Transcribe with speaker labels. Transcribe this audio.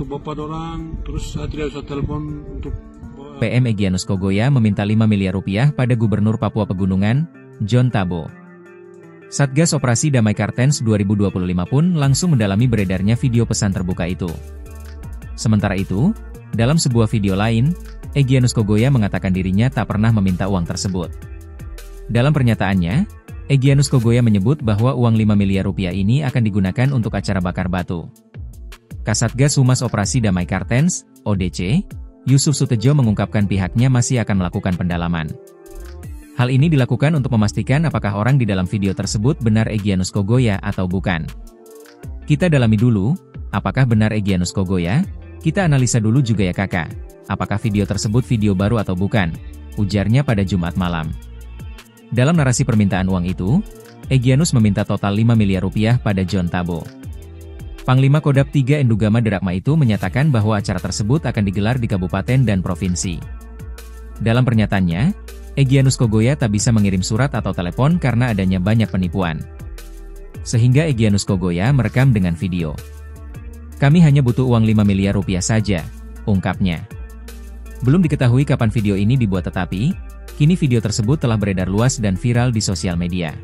Speaker 1: untuk bapak orang, terus saya tidak bisa telepon untuk
Speaker 2: PM Egyanus Kogoya meminta 5 miliar rupiah pada Gubernur Papua Pegunungan, John Tabo. Satgas Operasi Damai Kartens 2025 pun langsung mendalami beredarnya video pesan terbuka itu. Sementara itu, dalam sebuah video lain, Egyanus Kogoya mengatakan dirinya tak pernah meminta uang tersebut. Dalam pernyataannya, Egyanus Kogoya menyebut bahwa uang 5 miliar rupiah ini akan digunakan untuk acara bakar batu. Kasatgas Humas Operasi Damai Kartens, ODC, Yusuf Sutejo mengungkapkan pihaknya masih akan melakukan pendalaman. Hal ini dilakukan untuk memastikan apakah orang di dalam video tersebut benar Egyanus Kogoya atau bukan. Kita dalami dulu, apakah benar Egyanus Kogoya? Kita analisa dulu juga ya kakak, apakah video tersebut video baru atau bukan, ujarnya pada Jumat malam. Dalam narasi permintaan uang itu, Egyanus meminta total 5 miliar rupiah pada John Tabo. Panglima Kodam 3 Endugama Derakma itu menyatakan bahwa acara tersebut akan digelar di kabupaten dan provinsi. Dalam pernyataannya, Egyanus Kogoya tak bisa mengirim surat atau telepon karena adanya banyak penipuan. Sehingga Egyanus Kogoya merekam dengan video. Kami hanya butuh uang 5 miliar rupiah saja, ungkapnya. Belum diketahui kapan video ini dibuat tetapi, kini video tersebut telah beredar luas dan viral di sosial media.